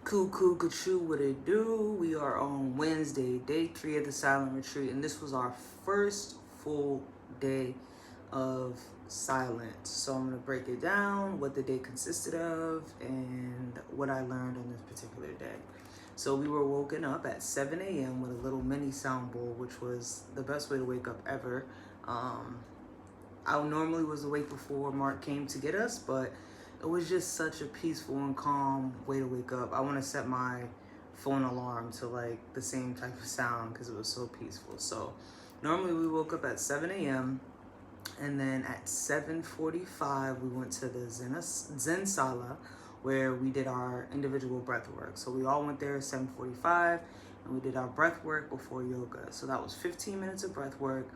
Cuckoo, Kachu, what it do? We are on Wednesday, day 3 of the silent retreat, and this was our first full day of silence. So I'm gonna break it down, what the day consisted of, and what I learned on this particular day. So we were woken up at 7 a.m. with a little mini sound bowl, which was the best way to wake up ever. I normally was awake before Mark came to get us, but it was just such a peaceful and calm way to wake up. I want to set my phone alarm to like the same type of sound because it was so peaceful. So normally we woke up at 7 a.m. and then at 7:45 we went to the Zen Sala where we did our individual breath work. So we all went there at 7:45 and we did our breath work before yoga. So that was 15 minutes of breath work.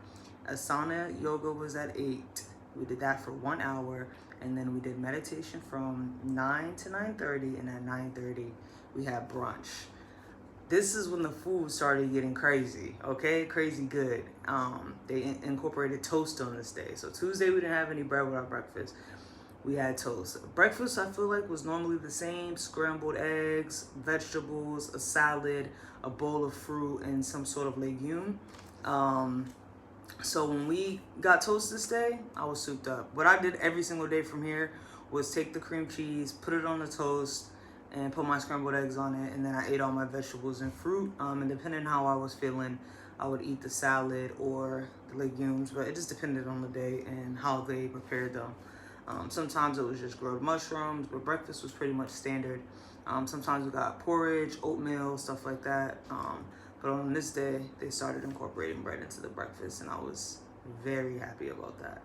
Asana yoga was at 8. We did that for 1 hour, and then we did meditation from 9 to 9:30, and at 9:30 we had brunch. This is when the food started getting crazy, okay? Crazy good. They incorporated toast on this day. So Tuesday we didn't have any bread with our breakfast. We had toast. Breakfast I feel like was normally the same: scrambled eggs, vegetables, a salad, a bowl of fruit, and some sort of legume. So when we got toast this day, I was souped up. What I did every single day from here was take the cream cheese, put it on the toast, and put my scrambled eggs on it, and then I ate all my vegetables and fruit. And depending on how I was feeling, I would eat the salad or the legumes, but it just depended on the day and how they prepared them. Sometimes it was just grilled mushrooms, but breakfast was pretty much standard. Sometimes we got porridge, oatmeal, stuff like that. But on this day, they started incorporating bread into the breakfast, and I was very happy about that.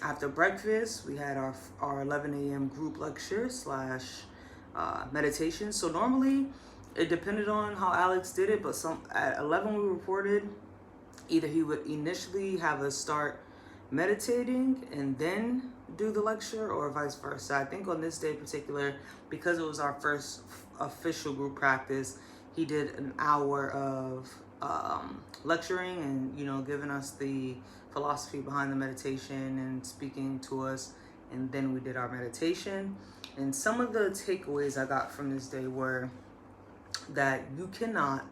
After breakfast, we had our 11 a.m. group lecture / meditation. So normally, it depended on how Alex did it, but at 11 we reported, either he would initially have us start meditating and then do the lecture, or vice versa. I think on this day in particular, because it was our first official group practice, he did an hour of lecturing and giving us the philosophy behind the meditation and speaking to us, and then we did our meditation. And some of the takeaways I got from this day were that you cannot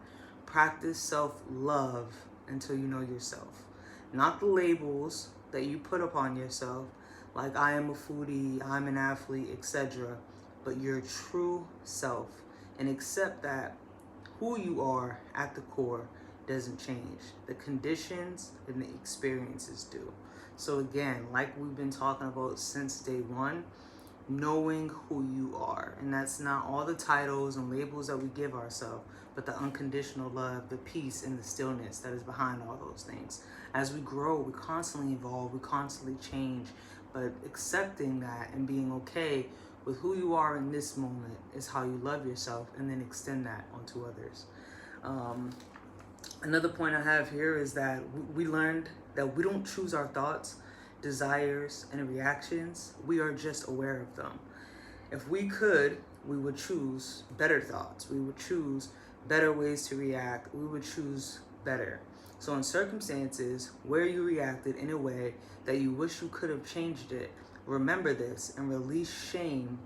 practice self-love until you know yourself. Not the labels that you put upon yourself, like I am a foodie, I'm an athlete, etc., but your true self, and accept that who you are at the core doesn't change. The conditions and the experiences do. So again, like we've been talking about since day one, knowing who you are. And that's not all the titles and labels that we give ourselves, but the unconditional love, the peace, and the stillness that is behind all those things. As we grow, we constantly evolve, we constantly change, but accepting that and being okay with who you are in this moment is how you love yourself, and then extend that onto others. Another point I have here is that we learned that we don't choose our thoughts, desires, and reactions. We are just aware of them. If we could, we would choose better thoughts. We would choose better ways to react. We would choose better. So in circumstances where you reacted in a way that you wish you could have changed it, remember this and release shame.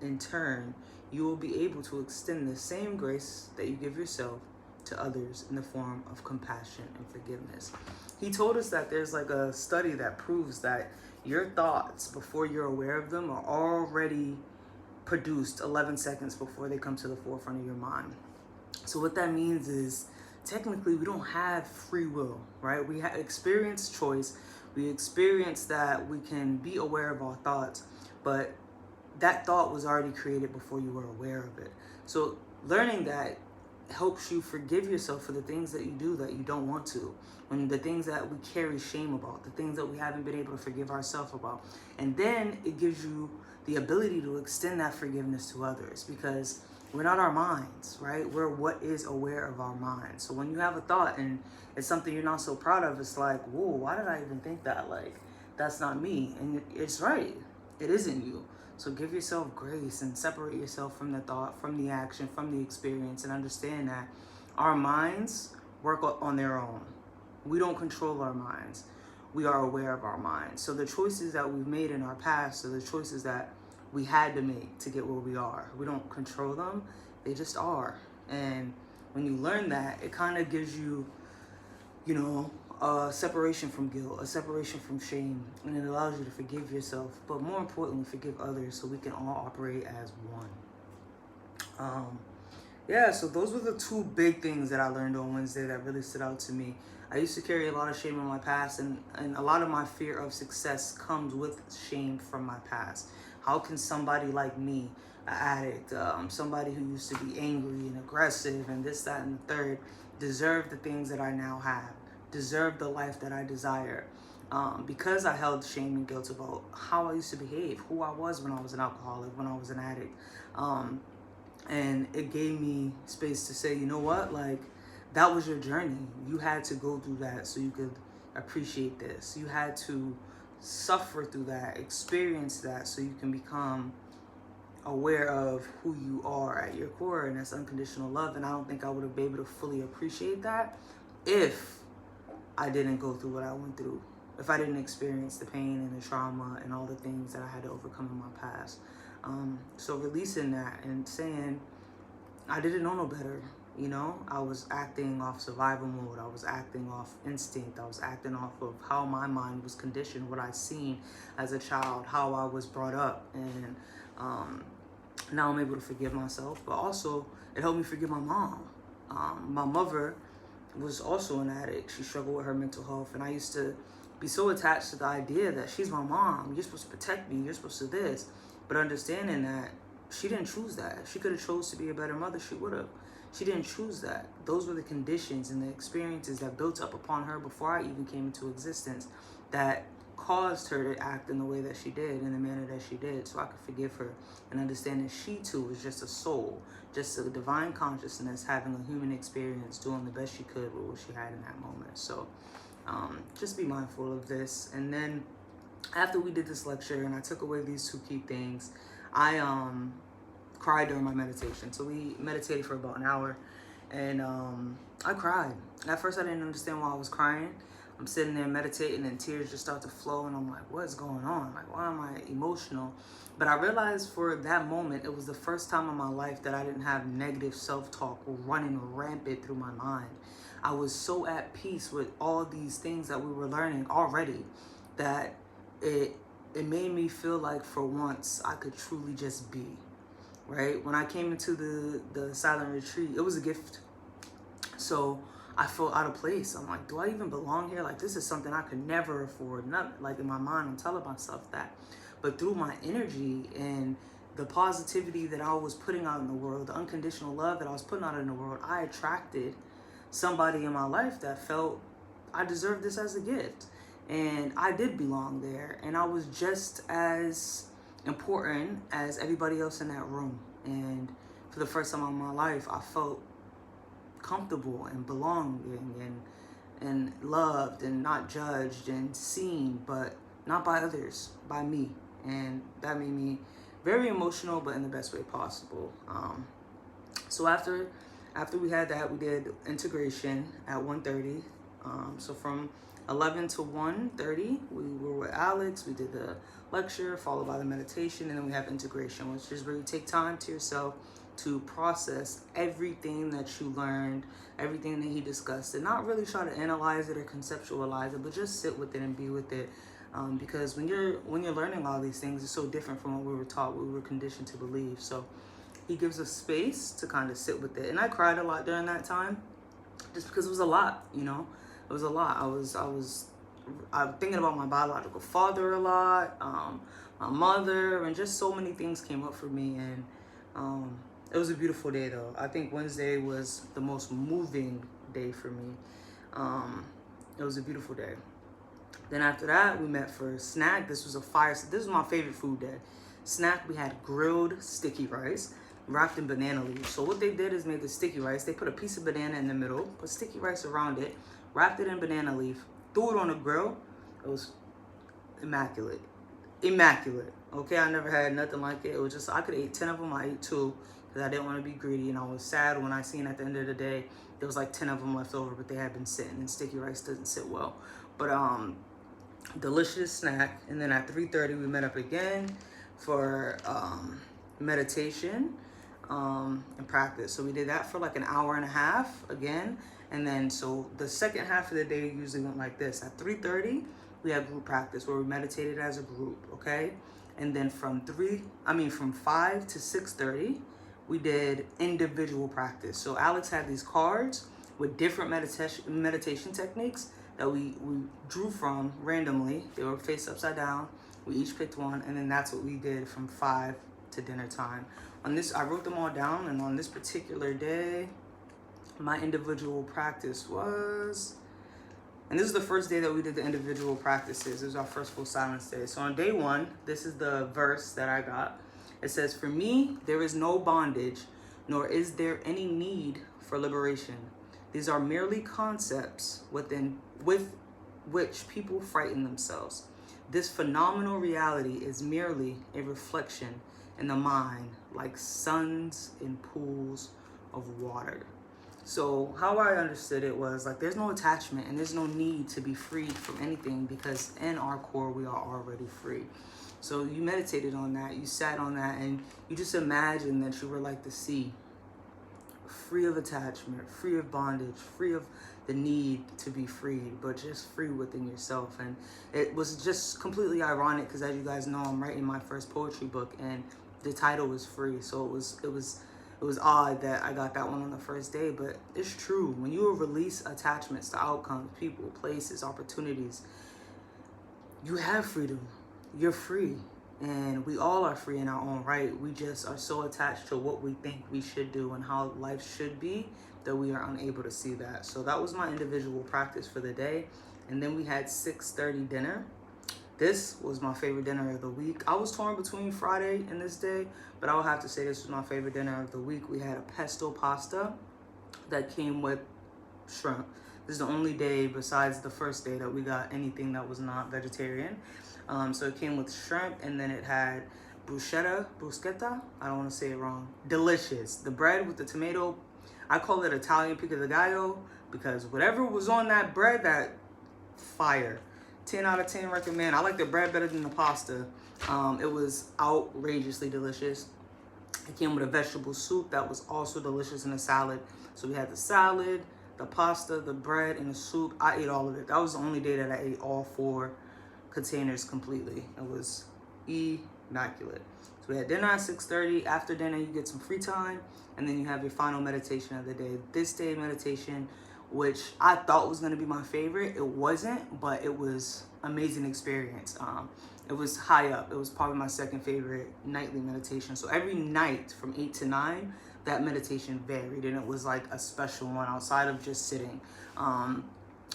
In turn, you will be able to extend the same grace that you give yourself to others in the form of compassion and forgiveness. He told us that there's like a study that proves that your thoughts, before you're aware of them, are already produced 11 seconds before they come to the forefront of your mind. So what that means is, technically, we don't have free will, right? We experience choice. We experience that we can be aware of our thoughts, but that thought was already created before you were aware of it. So learning that helps you forgive yourself for the things that you do that you don't want to, when the things that we carry shame about, the things that we haven't been able to forgive ourselves about. And then it gives you the ability to extend that forgiveness to others, because we're not our minds, right? We're what is aware of our minds. So when you have a thought and it's something you're not so proud of, it's like, whoa, why did I even think that? Like, that's not me. And it's right. It isn't you. So give yourself grace and separate yourself from the thought, from the action, from the experience, and understand that our minds work on their own. We don't control our minds. We are aware of our minds. So the choices that we've made in our past are the choices that we had to make to get where we are. We don't control them, they just are. And when you learn that, it kind of gives you, you know, a separation from guilt, a separation from shame, and it allows you to forgive yourself, but more importantly, forgive others, so we can all operate as one. Yeah, so those were the two big things that I learned on Wednesday that really stood out to me. I used to carry a lot of shame in my past, and a lot of my fear of success comes with shame from my past. How can somebody like me, an addict, somebody who used to be angry and aggressive and this, that, and the third, deserve the things that I now have, deserve the life that I desire? Because I held shame and guilt about how I used to behave, who I was when I was an alcoholic, when I was an addict. And it gave me space to say, you know what, like, that was your journey. You had to go through that so you could appreciate this. You had to suffer through that, experience that, so you can become aware of who you are at your core, and that's unconditional love. And I don't think I would have been able to fully appreciate that if I didn't go through what I went through, if I didn't experience the pain and the trauma and all the things that I had to overcome in my past. So releasing that and saying, I didn't know no better. You know, I was acting off survival mode. I was acting off instinct. I was acting off of how my mind was conditioned, what I seen as a child, how I was brought up. And now I'm able to forgive myself, but also it helped me forgive my mom. My mother was also an addict. She struggled with her mental health, and I used to be so attached to the idea that she's my mom. You're supposed to protect me. You're supposed to this. But understanding that she didn't choose that. If she could have chose to be a better mother, she would have. She didn't choose that. Those were the conditions and the experiences that built up upon her before I even came into existence that caused her to act in the way that she did, in the manner that she did, so I could forgive her and understand that she too was just a soul, just a divine consciousness having a human experience, doing the best she could with what she had in that moment. So just be mindful of this. And then after we did this lecture and I took away these two key things, I cried during my meditation. So we meditated for about an hour, and I cried. At first I didn't understand why I was crying. I'm sitting there meditating and tears just start to flow, and I'm like, what's going on? Like, why am I emotional? But I realized for that moment, it was the first time in my life that I didn't have negative self-talk running rampant through my mind. I was so at peace with all these things that we were learning already that it made me feel like for once I could truly just be, right? When I came into the silent retreat, it was a gift. So I felt out of place. I'm like, do I even belong here? Like, this is something I could never afford. Not like in my mind, I'm telling myself that. But through my energy and the positivity that I was putting out in the world, the unconditional love that I was putting out in the world, I attracted somebody in my life that felt I deserved this as a gift. And I did belong there. And I was just as important as everybody else in that room. And for the first time in my life, I felt comfortable and belonging and loved and not judged and seen, but not by others, by me. And that made me very emotional, but in the best way possible. So after we had that, we did integration at 1:30. So from 11 to 1:30, we were with Alex. We did the lecture followed by the meditation, and then we have integration, which is where you take time to yourself to process everything that you learned, everything that he discussed, and not really try to analyze it or conceptualize it, but just sit with it and be with it. Because when you're learning all these things, it's so different from what we were taught, what we were conditioned to believe. So he gives us space to kind of sit with it. And I cried a lot during that time, just because it was a lot, you know. It was a lot. I was thinking about my biological father a lot, my mother, and just so many things came up for me. And it was a beautiful day, though. I think Wednesday was the most moving day for me. It was a beautiful day. Then after that, we met for a snack. This was my favorite food day. Snack, we had grilled sticky rice wrapped in banana leaves. So what they did is made the sticky rice. They put a piece of banana in the middle, put sticky rice around it, wrapped it in banana leaf, threw it on the grill. It was immaculate. Immaculate. Okay, I never had nothing like it. It was just, I could eat 10 of them. I ate 2 because I didn't want to be greedy. And I was sad when I seen at the end of the day, there was like 10 of them left over, but they had been sitting, and sticky rice doesn't sit well. But delicious snack. And then at 3:30, we met up again for meditation and practice. So we did that for like an hour and a half again. And then so the second half of the day usually went like this. At 3:30, we had group practice where we meditated as a group, okay? And then from 5 to 6:30, we did individual practice. So Alex had these cards with different meditation techniques that we drew from randomly. They were faced upside down. We each picked one, and then that's what we did from 5 to dinner time. On this, I wrote them all down, and on this particular day, my individual practice was, and this is the first day that we did the individual practices. It was our first full silence day. So on day 1, this is the verse that I got. It says, "For me, there is no bondage, nor is there any need for liberation. These are merely concepts with which people frighten themselves. This phenomenal reality is merely a reflection in the mind, like suns in pools of water." So how I understood it was like there's no attachment and there's no need to be freed from anything, because in our core we are already free. So you meditated on that, you sat on that, and you just imagined that you were like the sea, free of attachment, free of bondage, free of the need to be freed, but just free within yourself. And it was just completely ironic because, as you guys know, I'm writing my first poetry book, and the title was Free. So it was odd that I got that one on the first day, but it's true. When you release attachments to outcomes, people, places, opportunities, you have freedom. You're free. And we all are free in our own right. We just are so attached to what we think we should do and how life should be that we are unable to see that. So that was my individual practice for the day. And then we had 6:30 dinner. This was my favorite dinner of the week. I was torn between Friday and this day, but I would have to say this was my favorite dinner of the week. We had a pesto pasta that came with shrimp. This is the only day besides the first day that we got anything that was not vegetarian. So it came with shrimp, and then it had bruschetta. I don't want to say it wrong. Delicious. The bread with the tomato, I call it Italian pico de gallo, because whatever was on that bread, that fire. 10 out of 10 recommend. I like the bread better than the pasta. It was outrageously delicious. It came with a vegetable soup that was also delicious, and a salad. So we had the salad, the pasta, the bread, and the soup. I ate all of it. That was the only day that I ate all 4 containers completely. It was immaculate. So we had dinner at 6:30. After dinner, you get some free time, and then you have your final meditation of the day. This day meditation, which I thought was going to be my favorite, it wasn't, but it was amazing experience. It was high up. It was probably my second favorite nightly meditation. So every night from 8 to 9, that meditation varied, and it was like a special one outside of just sitting.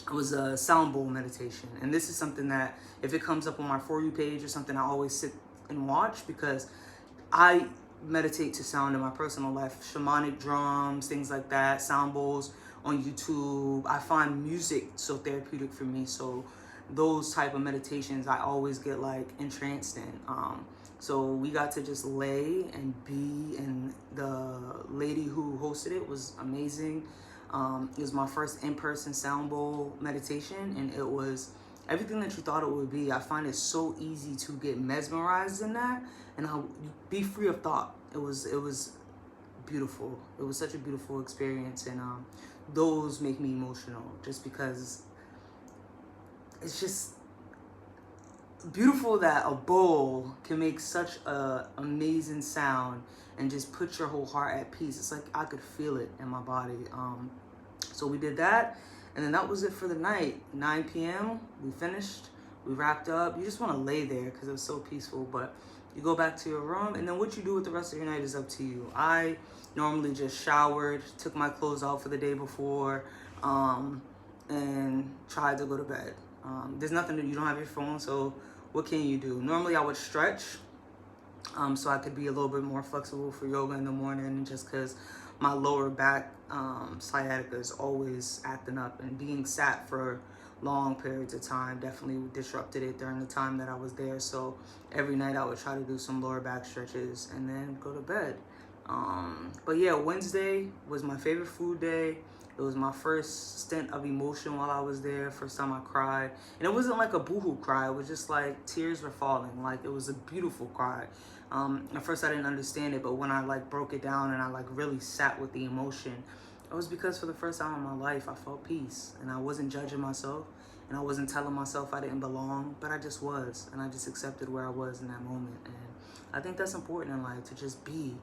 It was a sound bowl meditation, and this is something that if it comes up on my For You page or something, I always sit and watch, because I meditate to sound in my personal life. Shamanic drums, things like that, sound bowls on YouTube. I find music so therapeutic for me, so those type of meditations I always get like entranced in. So we got to just lay and be, and the lady who hosted it was amazing. It was my first in-person sound bowl meditation, and it was everything that you thought it would be. I find it so easy to get mesmerized in that, and I'll be free of thought. It was beautiful. It was such a beautiful experience, and those make me emotional just because it's just beautiful that a bowl can make such a amazing sound and just put your whole heart at peace. It's like I could feel it in my body. So we did that, and then that was it for the night. 9 p.m. we finished, we wrapped up. You just want to lay there because it was so peaceful, but you go back to your room, and then what you do with the rest of your night is up to you. I normally just showered, took my clothes out for the day before, and tried to go to bed. There's nothing that you don't have your phone, so what can you do? Normally I would stretch, so I could be a little bit more flexible for yoga in the morning, just because my lower back sciatica is always acting up, and being sat for long periods of time definitely disrupted it during the time that I was there. So every night I would try to do some lower back stretches and then go to bed. But yeah, Wednesday was my favorite food day. It was my first stint of emotion while I was there. First time I cried. And it wasn't like a boohoo cry. It was just like tears were falling. Like it was a beautiful cry. At first I didn't understand it, but when I like broke it down and I like really sat with the emotion, it was because for the first time in my life I felt peace. And I wasn't judging myself. And I wasn't telling myself I didn't belong, but I just was. And I just accepted where I was in that moment. And I think that's important in life, to just be.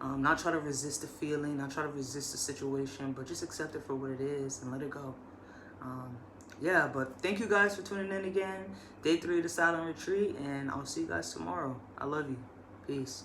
Not try to resist the feeling, not try to resist the situation, but just accept it for what it is and let it go. Yeah, but thank you guys for tuning in again. Day 3 of the silent retreat, and I'll see you guys tomorrow. I love you. Peace.